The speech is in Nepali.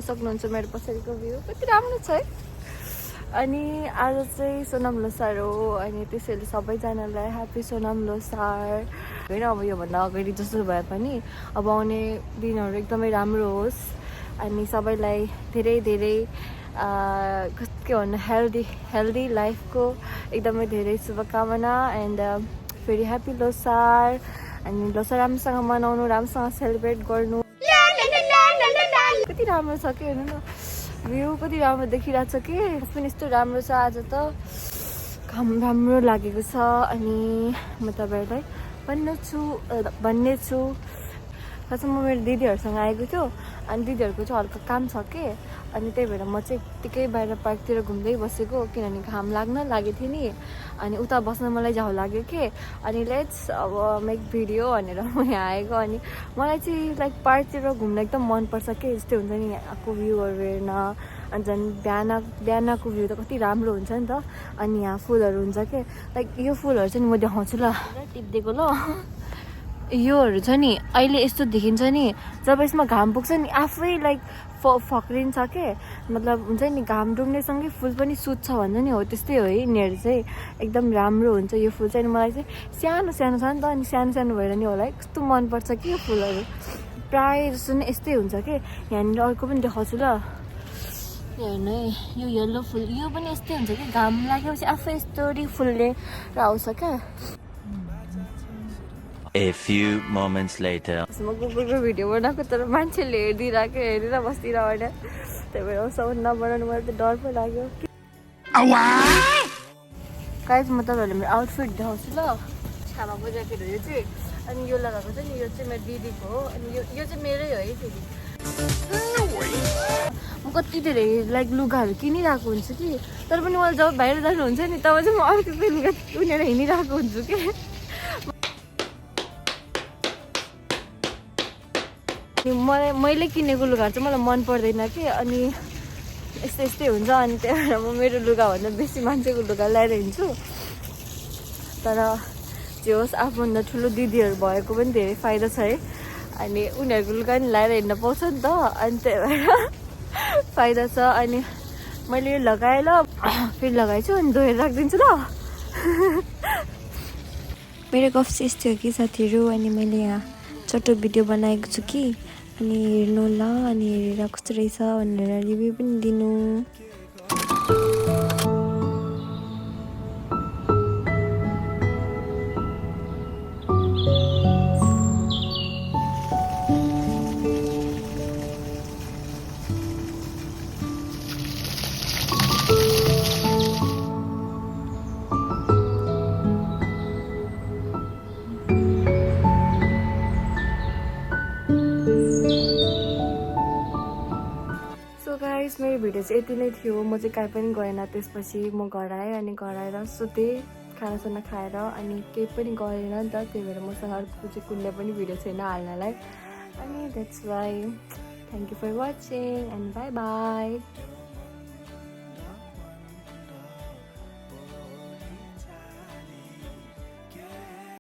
सक्नुहुन्छ मेरो पछाडिको भ्यू कति राम्रो छ है। अनि आज चाहिँ सोनाम लोसार हो अनि त्यसैले सबैजनालाई ह्याप्पी सोनाम लोसार। होइन अब योभन्दा अगाडि जस्तो भए पनि अब आउने दिनहरू एकदमै राम्रो होस् अनि सबैलाई धेरै धेरै के भन्नु हेल्दी लाइफको एकदमै धेरै शुभकामना एन्ड फेरि ह्याप्पी लोसार। अनि लोसार राम्रोसँग मनाउनु, राम्रोसँग सेलिब्रेट गर्नु। कति राम्रो छ कि हेर्नु न, भ्यू कति राम्रो देखिरहेको छ कि। पनि यस्तो राम्रो छ, आज त घाम राम्रो लागेको छ। अनि म तपाईँहरूलाई भन्ने छु खासमा म मेरो दिदीहरूसँग आएको थियो अनि दिदीहरूको चाहिँ हल्का काम छ के अनि त्यही भएर म चाहिँ यत्तिकै बाहिर पार्कतिर घुम्दै बसेको किनभने घाम लाग्न लागेको थियो नि अनि उता बस्न मलाई झाउ लाग्यो के अनि लेट्स अब मेक भिडियो भनेर म यहाँ आएको। अनि मलाई चाहिँ लाइक पार्कतिर घुम्न एकदम मनपर्छ के, जस्तै हुन्छ नि यहाँको भ्यूहरू हेर्न। अनि झन् बिहानको भ्यू त कति राम्रो हुन्छ नि त। अनि यहाँ फुलहरू हुन्छ के, लाइक यो फुलहरू चाहिँ म देखाउँछु ल, टिप्दिएको ल। योहरू छ नि अहिले यस्तो देखिन्छ नि, जब यसमा घाम पुग्छ नि आफै लाइक फक्रिन्छ के, मतलब हुन्छ नि घाम डुब्नेसँगै फुल पनि सुत्छ भन्छ नि, हो त्यस्तै हो है यिनीहरू चाहिँ एकदम राम्रो हुन्छ। यो फुल चाहिँ मलाई चाहिँ सानो सानो छ नि त अनि सानो सानो भएर नि होला कस्तो मनपर्छ कि यो फुलहरू प्रायः जस्तो नै यस्तै हुन्छ कि। यहाँनिर अर्को पनि देखाउँछु ल, हेर्नु है यो येल्लो फुल, यो पनि यस्तै हुन्छ कि घाम लागेपछि आफै यस्तोरी फुल्ने आउँछ क्या। A few moments later. म कुकुरको भिडियो बनाएको तर मान्छेले हेरेर बस्दिनँ भने त्यही भएर साउन्ड नबनाउनु मलाई त डर पो लाग्यो। गाइस म तपाईँहरूलाई मेरो आउटफिट देखाउँछु ल। छामाको ज्याकेट हो यो चाहिँ अनि यो लगाएको चाहिँ नि यो चाहिँ मेरो दिदीको हो अनि यो चाहिँ मेरै हो है फेरि। म कति धेरै लाइक लुगाहरू किनिरहेको हुन्छु कि तर पनि मलाई जब बाहिर जानुहुन्छ नि तब चाहिँ म अर्को लुगा किनेर हिँडिरहेको हुन्छु कि। मैले किनेको लुगाहरू चाहिँ मलाई मन पर्दैन कि अनि यस्तै हुन्छ अनि त्यही भएर म मेरो लुगाभन्दा बेसी मान्छेको लुगा ल्याएर हिँड्छु। तर जे होस् आफूभन्दा ठुलो दिदीहरू भएको पनि धेरै फाइदा छ है अनि उनीहरूको लुगा पनि ल्याएर हिँड्न पाउँछ नि त अनि त्यही भएर फाइदा छ। अनि मैले यो लगाएँ ल, फेरि लगाएछु अनि धोएर राखिदिन्छु ल। मेरो गफ चाहिँ यस्तो हो कि साथीहरू, अनि मैले यहाँ छोटो भिडियो बनाएको छु कि अनि हेर्नु ल अनि हेरेर कस्तो रहेछ भनेर रिभ्यू पनि दिनु। मेरो भिडियो चाहिँ यति नै थियो। म चाहिँ कहीँ पनि गएन, त्यसपछि म घर आएँ अनि घर आएर सुतेँ खानासाना खाएर अनि केही पनि गरेन नि त, त्यही भएर मसँग अर्को चाहिँ कुनै पनि भिडियो छैन हाल्नलाई। अनि that's why thank you for watching and bye by.